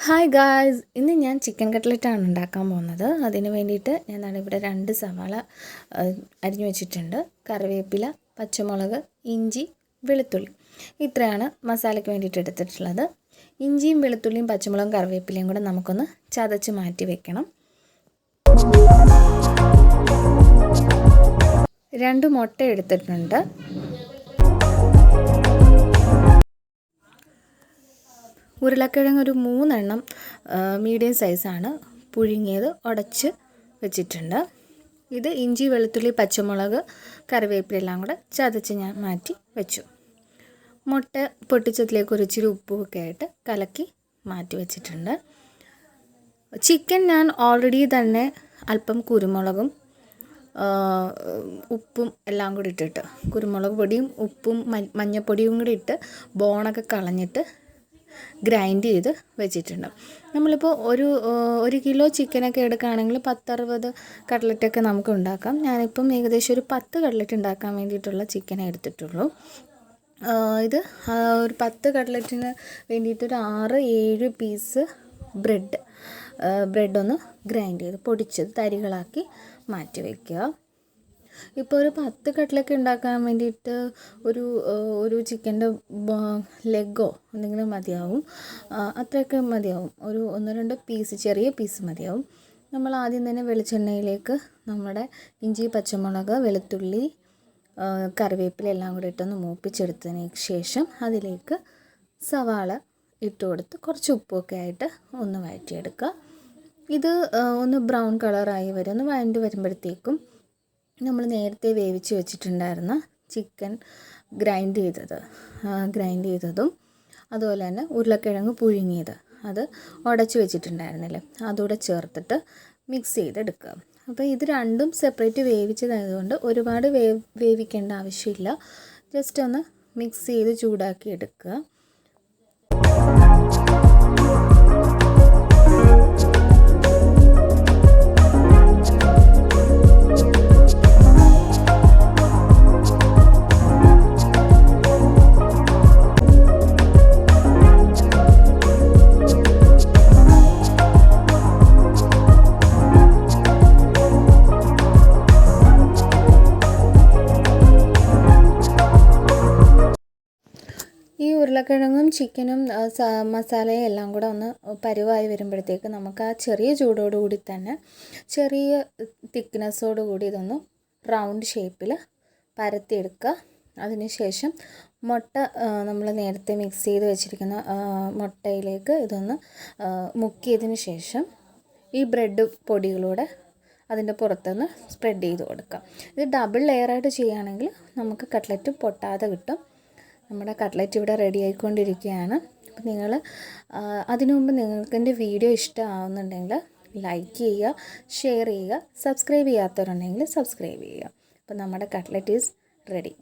Hi guys, ഇന്ന് ഞാൻ chicken കട്ട്ലറ്റാണ് ഉണ്ടാക്കാൻ പോകുന്നത്. അതിന് വേണ്ടിയിട്ട് ഞാൻ ഇവിടെ 2 സവാള അരിഞ്ഞു വെച്ചിട്ടുണ്ട്. കറിവേപ്പില, പച്ചമുളക്, ഇഞ്ചി, വെളുത്തുള്ളി, ഇത്രയാണ് മസാലയ്ക്ക് വേണ്ടിയിട്ട് എടുത്തിട്ടുള്ളത്. ഇഞ്ചിയും വെളുത്തുള്ളിയും പച്ചമുളകും കറിവേപ്പിലയും കൂടെ നമുക്കൊന്ന് ചതച്ച് മാറ്റി വെക്കണം. 2 മുട്ട എടുത്തിട്ടുണ്ട്. ഉരുളക്കിഴങ്ങ് ഒരു 3 എണ്ണം മീഡിയം സൈസാണ്, പുഴുങ്ങിയത് ഉടച്ച് വെച്ചിട്ടുണ്ട്. ഇത് ഇഞ്ചി, വെളുത്തുള്ളി, പച്ചമുളക്, കറിവേപ്പില എല്ലാം കൂടെ ചതച്ച് ഞാൻ മാറ്റി വെച്ചു. മുട്ട പൊട്ടിച്ചതിലേക്ക് ഒരു ഇച്ചിരി ഉപ്പുമൊക്കെ ആയിട്ട് കലക്കി മാറ്റി വെച്ചിട്ടുണ്ട്. ചിക്കൻ ഞാൻ ഓൾറെഡി തന്നെ അല്പം കുരുമുളകും ഉപ്പും എല്ലാം കൂടി ഇട്ടിട്ട്, കുരുമുളക് പൊടിയും ഉപ്പും മഞ്ഞൾപ്പൊടിയും കൂടി ഇട്ട് ബോണൊക്കെ കളഞ്ഞിട്ട് ഗ്രൈൻഡ് ചെയ്ത് വെച്ചിട്ടുണ്ട്. നമ്മളിപ്പോൾ ഒരു കിലോ ചിക്കനൊക്കെ എടുക്കുകയാണെങ്കിൽ 10-60 കട്ട്ലറ്റൊക്കെ നമുക്ക് ഉണ്ടാക്കാം. ഞാനിപ്പം ഏകദേശം ഒരു 10 കട്ട്ലറ്റ് ഉണ്ടാക്കാൻ വേണ്ടിയിട്ടുള്ള ചിക്കനെ എടുത്തിട്ടുള്ളൂ. ഇത് ഒരു 10 കട്ട്ലറ്റിന് വേണ്ടിയിട്ടൊരു 6-7 പീസ് ബ്രെഡൊന്ന് ഗ്രൈൻഡ് ചെയ്ത് പൊടിച്ചത് തരികളാക്കി മാറ്റി വയ്ക്കുക. ഇപ്പോൾ ഒരു 10 കട്ട്ലറ്റ് ഉണ്ടാക്കാൻ വേണ്ടിയിട്ട് ഒരു ചിക്കൻ്റെ ലെഗോ എന്തെങ്കിലും മതിയാവും. അത്രയൊക്കെ മതിയാവും. ഒരു 1-2 പീസ്, ചെറിയ പീസ് മതിയാവും. നമ്മൾ ആദ്യം തന്നെ വെളിച്ചെണ്ണയിലേക്ക് നമ്മുടെ ഇഞ്ചി, പച്ചമുളക്, വെളുത്തുള്ളി, കറിവേപ്പില എല്ലാം കൂടി ഇട്ടൊന്ന് മൂപ്പിച്ചെടുത്തതിന് ശേഷം അതിലേക്ക് സവാള ഇട്ട് കൊടുത്ത് കുറച്ച് ഉപ്പൊക്കെ ആയിട്ട് ഒന്ന് വഴറ്റിയെടുക്കുക. ഇത് ഒന്ന് ബ്രൗൺ കളറായി വരും. ഒന്ന് വഴണ്ട് വരുമ്പോഴത്തേക്കും നമ്മൾ നേരത്തെ വേവിച്ച് വെച്ചിട്ടുണ്ടായിരുന്ന ചിക്കൻ ഗ്രൈൻഡ് ചെയ്തതും അതുപോലെ തന്നെ ഉരുളക്കിഴങ്ങ് പുഴുങ്ങിയത് അത് ഉടച്ച് വെച്ചിട്ടുണ്ടായിരുന്നില്ലേ, അതുകൂടെ ചേർത്തിട്ട് മിക്സ് ചെയ്തെടുക്കുക. അപ്പോൾ ഇത് രണ്ടും സെപ്പറേറ്റ് വേവിച്ചതായതുകൊണ്ട് ഒരുപാട് വേവിക്കേണ്ട ആവശ്യമില്ല. ജസ്റ്റ് ഒന്ന് മിക്സ് ചെയ്ത് ചൂടാക്കി എടുക്കുക. ഈ ഉരുളക്കിഴങ്ങും ചിക്കനും മസാലയും എല്ലാം കൂടെ ഒന്ന് പരുവായി വരുമ്പോഴത്തേക്ക് നമുക്ക് ആ ചെറിയ ചൂടോടുകൂടി തന്നെ ചെറിയ തിക്നെസ്സോടുകൂടി ഇതൊന്ന് റൗണ്ട് ഷേപ്പിൽ പരത്തിയെടുക്കുക. അതിനുശേഷം മുട്ട നമ്മൾ നേരത്തെ മിക്സ് ചെയ്ത് വെച്ചിരിക്കുന്ന മുട്ടയിലേക്ക് ഇതൊന്ന് മുക്കിയതിന് ശേഷം ഈ ബ്രെഡ് പൊടികളൂടെ അതിൻ്റെ പുറത്തുനിന്ന് സ്പ്രെഡ് ചെയ്ത് കൊടുക്കുക. ഇത് ഡബിൾ ലെയറായിട്ട് ചെയ്യുകയാണെങ്കിൽ നമുക്ക് കട്ട്ലറ്റ് പൊട്ടാതെ കിട്ടും. നമ്മുടെ കട്ട്ലറ്റ് ഇവിടെ റെഡി ആയിക്കൊണ്ടിരിക്കുകയാണ്. അപ്പോൾ നിങ്ങൾ അതിനു മുമ്പ് നിങ്ങൾക്ക് എൻ്റെ വീഡിയോ ഇഷ്ടമാവുന്നുണ്ടെങ്കിൽ ലൈക്ക് ചെയ്യുക, ഷെയർ ചെയ്യുക, സബ്സ്ക്രൈബ് ചെയ്യാത്തവരുണ്ടെങ്കിൽ സബ്സ്ക്രൈബ് ചെയ്യുക. അപ്പോൾ നമ്മുടെ കട്ട്ലറ്റ് ഈസ് റെഡി.